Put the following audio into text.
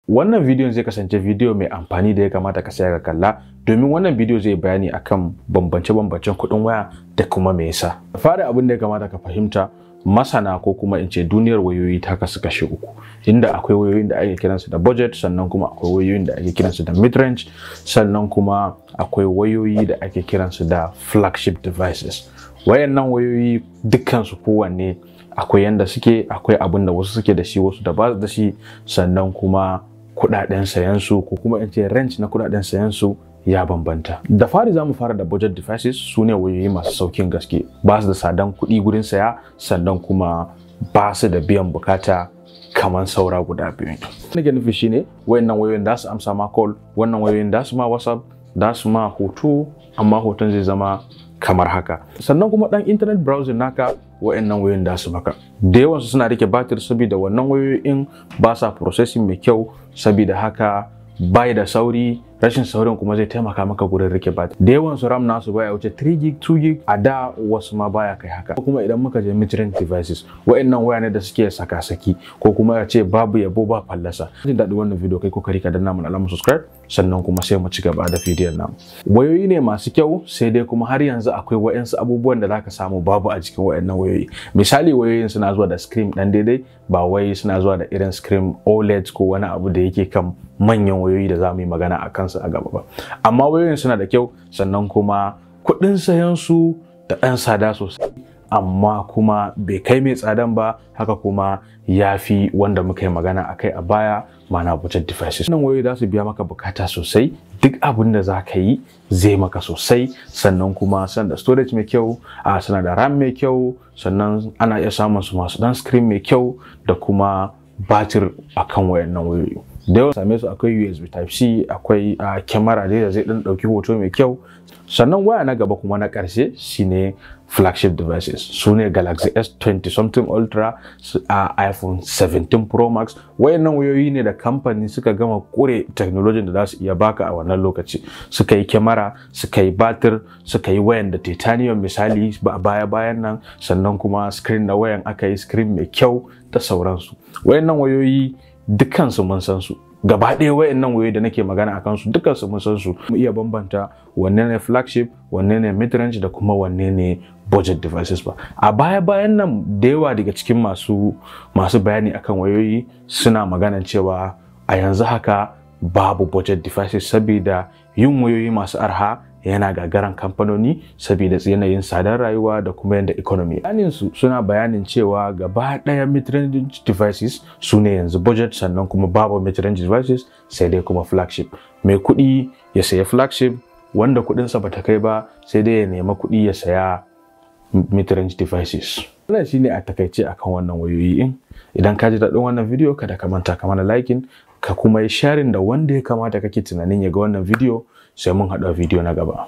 Wannan bidiyon zai kasance bidiyo mai amfani da ya kamata ka saya ka kalla, domin wannan bidiyo zai bayani akan bambance-bambancen kuɗin waya da kuma me yasa. Fara abin da ya kamata ka fahimta, masana ko kuma in ce duniyar wayoyi ta kasu kashe uku, inda akwai wayoyin da ake kiransu da budget, sannan kuma akwai wayoyin da ake kiransu da mid-range, sannan kuma akwai wayoyi da ake kiransu da flagship devices. Wayannan wayoyi dukkansu kowanne akwai yanda suke, akwai abin da wasu suke da shi wasu da ba su da shi, sannan kuma kudaden sayan su ko kuma in ce range na kudaden sayan su ya bambanta. Da fari zamu fara da budget devices, sune wayoyi masu saukin gaske, ba su da sadan kuɗi gurin saya, sannan kuma ba su da biyan bukata kaman saura guda biyu. Nake nufi shine wayannan wayoyin da su amsa ma call, wannan wayoyin da su ma WhatsApp, da su ma hoto, amma hoton zai zama kamar haka. Sannan kuma dan internet browsing naka wayannan wayoyin da su maka. Da yawan su suna rike batir saboda wannan wayoyin ba sa processing mai kyau, saboda haka bai da sauri, rashin saurin kuma zai taimaka maka gurin rike batir. Da yawan su RAM nasu baya wuce 3 gig 2 gig, a da wasu ma baya kai haka. Kuma idan muka je mid-range devices, wayannan waya ne da suke saka-saki ko kuma ya ce babu yabo ba fallasa. Jin daɗin wannan video kai kokari ka danna mun alamar subscribe, sannan kuma sai mu ci gaba da bidiyon namu. Wayoyi ne masu kyau, sai dai kuma har yanzu akwai wayansu abubuwan da zaka samu babu a jikin wayannan wayoyi. Misali, wayoyin suna zuwa da screen dan daidai, ba wai suna zuwa da irin screen OLED ko wani abu da yake kan manyan wayoyi da za mu yi magana a kansu a gaba ba. Amma wayoyin suna da kyau, sannan kuma kuɗin sayan su da ɗan tsada sosai, amma kuma bai kai mai tsadan ba, haka kuma ya fi wanda muka yi magana akai a baya, mana budget devices. Wannan wayoyi za su biya maka bukata sosai, duk abin da za ka yi zai maka sosai, sannan kuma suna da storage mai kyau, suna da RAM mai kyau, sannan ana iya samun su masu dan screen mai kyau da kuma batir akan wayannan wayoyi. Da yawa same su akwai USB type C, akwai camera da zai dan dauki hoto mai kyau. Sannan waya na gaba kuma na karshe shine flagship devices, sune Galaxy S20 something Ultra, iPhone 17 Pro Max. Wayannan wayoyi ne da kamfani suka gama kure technology da za su iya baka a wannan lokaci. Suka yi camera, suka yi batir, suka yi wayan da titanium misali bayan nan, sannan kuma screen na wayan aka yi screen mai kyau da sauransu. Wayannan wayoyi dukkansu mun san su, gaba ɗaya wayannan wayoyi da nake magana akan su dukkansu mun san su. Mu iya bambanta wanne ne flagship, wanne ne mid-range da kuma wanne ne budget devices ba. A bayan nan da yawa daga cikin masu bayani akan wayoyi suna maganan cewa a yanzu haka babu budget devices, saboda yin wayoyi masu arha yana gagaran kamfanoni saboda yanayin tsadar rayuwa da kuma yanda economy. Su suna bayanin cewa gaba ɗaya mid-range devices su ne yanzu budget, sannan kuma babu mid-range devices sai dai kuma flagship. Mai kuɗi ya saya flagship, wanda kuɗinsa bata kai ba sai dai ya nema kuɗi ya saya mid-range devices. Wannan shine a takaice akan wannan wayoyi. Idan ka ji daɗin wannan video, kada ka manta ka mana liking, ka kuma yi sharing da wanda ya kamata kake tunanin ya ga wannan video, sai mun haɗu a video na gaba.